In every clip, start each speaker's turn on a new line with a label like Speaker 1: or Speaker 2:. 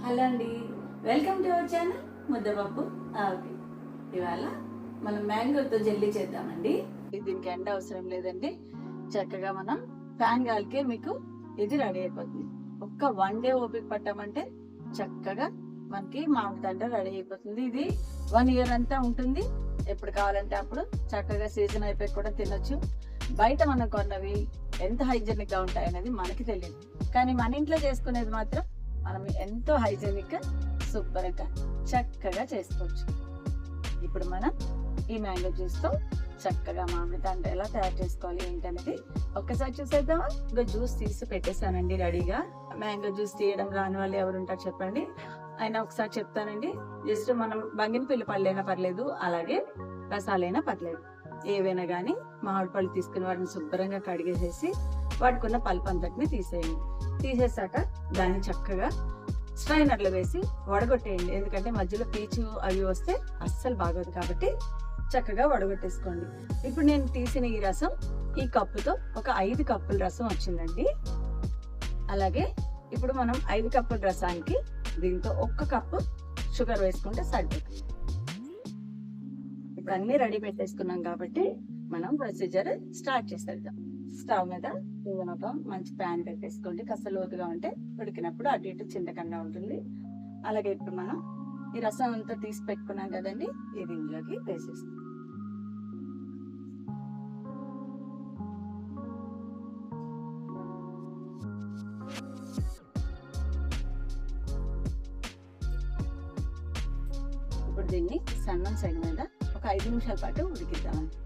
Speaker 1: Hello అండి, welcome to our channel ముద్దపప్పు. Okay, ఇవాళ మనం మ్యాంగోతో జెల్లీ చేద్దామండి. దీనికి ఎండ అవసరం లేదండి, చక్కగా మనం ఫ్యాన్ గాలికే మీకు ఇది రెడీ అయిపోతుంది. ఒక్క 1 డే ఓపిక పట్టామంటే చక్కగా మనకి మామిడి తండ్ర రెడీ అయిపోతుంది. ఇది 1 year అంతా ఉంటుంది. ఎప్పుడు కావాలంటే అప్పుడు చక్కగా సీజన్ అయిపోయి కూడా తినొచ్చు. బయట మనం కొన్నవి ఎంత హైజెనిక్ గా ఉంటాయి అనేది మనకి తెలియదు, కానీ మన ఇంట్లో చేసుకునేది మాత్రం మనం ఎంతో హైజెనిక్ సూపర్ గా చక్కగా చేసుకోవచ్చు. ఇప్పుడు మనం ఈ మ్యాంగో జ్యూస్ తో చక్కగా మామిడి తండ్రి ఎలా తయారు చేసుకోవాలి ఏంటనేది ఒక్కసారి చూసేద్దామా. ఇంకా జ్యూస్ తీసి పెట్టేశానండి రెడీగా. మ్యాంగో జ్యూస్ తీయడం రాని వాళ్ళు ఎవరు ఉంటారు చెప్పండి, అయినా ఒకసారి చెప్తానండి. జస్ట్ మనం బంగినపల్లి పళ్ళైనా పర్లేదు, అలాగే రసాలైనా పర్లేదు, ఏవైనా కానీ మామిడి పళ్ళు తీసుకుని వాటిని శుభ్రంగా కడిగేసేసి వాటికున్న పల్పు అంతటిని తీసేయండి. తీసేసాక దాన్ని చక్కగా స్ట్రైనర్లో వేసి వడగొట్టేయండి. ఎందుకంటే మధ్యలో పీచు అవి వస్తే అస్సలు బాగోదు, కాబట్టి చక్కగా వడగొట్టేసుకోండి. ఇప్పుడు నేను తీసిన ఈ రసం ఈ కప్పుతో ఒక 5 కప్పుల రసం వచ్చిందండి. అలాగే ఇప్పుడు మనం 5 కప్పుల రసానికి దీంతో 1 కప్పు షుగర్ వేసుకుంటే సరిపోతుంది. ఇప్పుడు అన్ని రెడీ పెట్టేసుకున్నాం కాబట్టి మనం ప్రొసీజర్ స్టార్ట్ చేసేద్దాం. స్టవ్ మీద ఏదైనా ఒక మంచి ప్యాన్ పెట్టేసుకోండి. కాస్త లోతుగా ఉంటే ఉడికినప్పుడు అటు ఇటు చింతకుండా ఉంటుంది. అలాగే ఇప్పుడు మనం ఈ రసం అంతా తీసి పెట్టుకున్నాం కదండి, ఇది ఇందులోకి వేసేస్తాం. ఇప్పుడు దీన్ని సన్నం సైడ్ మీద ఒక 5 నిమిషాల పాటు ఉడికిద్దామండి.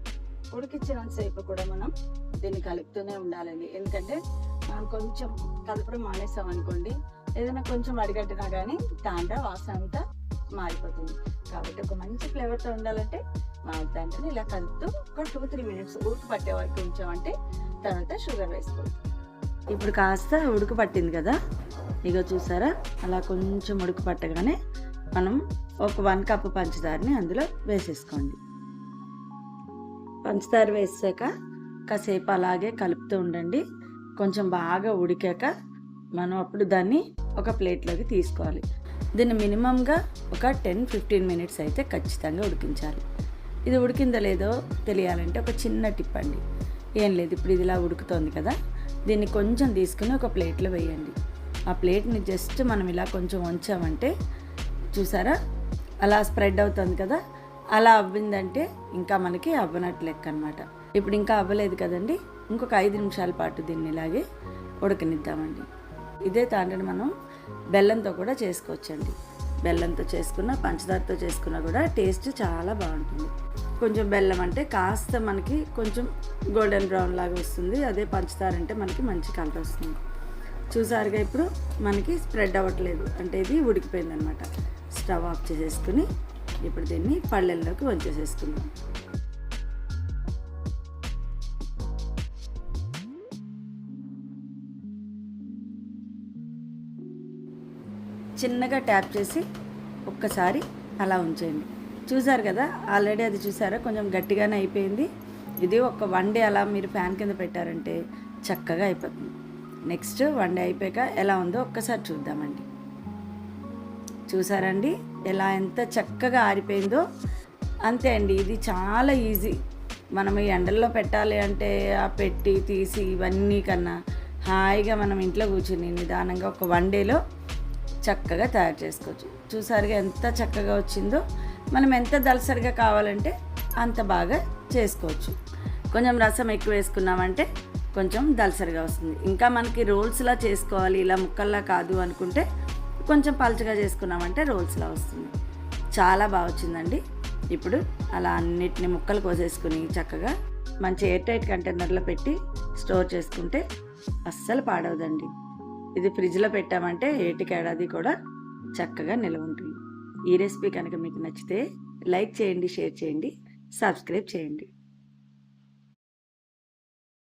Speaker 1: ఉడికించినంతసేపు కూడా మనం దీన్ని కలుపుతూనే ఉండాలండి. ఎందుకంటే మనం కొంచెం కలపడం మానేసాం అనుకోండి, ఏదైనా కొంచెం అడిగట్టినా కానీ తాండ్ర వాసన అంతా మారిపోతుంది. కాబట్టి ఒక మంచి ఫ్లేవర్తో ఉండాలంటే మామిడి తాండ్రని ఇలా కలుపుతూ ఒక 2-3 minutes ఉడుకు పట్టే వరకు ఉంచామంటే తర్వాత షుగర్ వేసుకోవాలి. ఇప్పుడు కాస్త ఉడుకు పట్టింది కదా, ఇగో చూసారా, అలా కొంచెం ఉడుకు పట్టగానే మనం ఒక 1 కప్పు పంచదారని అందులో వేసేసుకోండి. పంచదార వేసాక కాసేపు అలాగే కలుపుతూ ఉండండి. కొంచెం బాగా ఉడికాక మనం అప్పుడు దాన్ని ఒక ప్లేట్లోకి తీసుకోవాలి. దీన్ని మినిమంగా ఒక 10-15 minutes అయితే ఖచ్చితంగా ఉడికించాలి. ఇది ఉడికిందో లేదో తెలియాలంటే ఒక చిన్న టిప్ అండి. ఏం లేదు, ఇప్పుడు ఇది ఇలా ఉడుకుతోంది కదా, దీన్ని కొంచెం తీసుకుని ఒక ప్లేట్లో వేయండి. ఆ ప్లేట్ని జస్ట్ మనం ఇలా కొంచెం ఉంచామంటే చూసారా అలా స్ప్రెడ్ అవుతుంది కదా, అలా అవ్విందంటే ఇంకా మనకి అవ్వనట్టు లెక్క అనమాట. ఇప్పుడు ఇంకా అవ్వలేదు కదండి, ఇంకొక 5 నిమిషాల పాటు దీన్ని ఇలాగే ఉడకనిద్దామండి. ఇదే తాండ్రని మనం బెల్లంతో కూడా చేసుకోవచ్చండి. బెల్లంతో చేసుకున్న పంచదారతో చేసుకున్నా కూడా టేస్ట్ చాలా బాగుంటుంది. కొంచెం బెల్లం అంటే కాస్త మనకి కొంచెం గోల్డెన్ బ్రౌన్ లాగా వస్తుంది, అదే పంచదార అంటే మనకి మంచి కలర్ వస్తుంది. చూసారుగా ఇప్పుడు మనకి స్ప్రెడ్ అవ్వట్లేదు, అంటే ఇది ఉడికిపోయింది అనమాట. స్టవ్ ఆఫ్ చేసేసుకుని ఇప్పుడు దీన్ని పళ్ళెల్లోకి వంచేసేసుకుందాం. చిన్నగా ట్యాప్ చేసి ఒక్కసారి అలా ఉంచేయండి. చూసారు కదా, ఆల్రెడీ అది చూసారా కొంచెం గట్టిగానే అయిపోయింది. ఇది ఒక 1 day అలా మీరు ఫ్యాన్ కింద పెట్టారంటే చక్కగా అయిపోతుంది. నెక్స్ట్ 1 day అయిపోయాక ఎలా ఉందో ఒక్కసారి చూద్దామండి. చూసారండి ఎలా ఎంత చక్కగా ఆరిపోయిందో. అంతే అండి, ఇది చాలా ఈజీ. మనం ఈ ఎండల్లో పెట్టాలి అంటే ఆ పెట్టి తీసి ఇవన్నీ కన్నా హాయిగా మనం ఇంట్లో కూర్చుని నిదానంగా ఒక 1 dayలో చక్కగా తయారు చేసుకోవచ్చు. చూసారుగా ఎంత చక్కగా వచ్చిందో. మనం ఎంత దలసరిగా కావాలంటే అంత బాగా చేసుకోవచ్చు. కొంచెం రసం ఎక్కువ వేసుకున్నామంటే కొంచెం దలసరిగా వస్తుంది. ఇంకా మనకి రోల్స్లా చేసుకోవాలి, ఇలా ముక్కల్లా కాదు అనుకుంటే కొంచెం పలుచగా చేసుకున్నామంటే రోల్స్లా వస్తుంది. చాలా బాగా వచ్చిందండి. ఇప్పుడు అలా అన్నిటిని ముక్కలు కోసేసుకుని చక్కగా మంచి ఎయిర్ టైట్ కంటైనర్లో పెట్టి స్టోర్ చేసుకుంటే అస్సలు పాడవదండి. ఇది ఫ్రిడ్జ్లో పెట్టామంటే ఏడాది కూడా చక్కగా నిల్వ ఉంటుంది. ఈ రెసిపీ కనుక మీకు నచ్చితే లైక్ చేయండి, షేర్ చేయండి, సబ్స్క్రైబ్ చేయండి.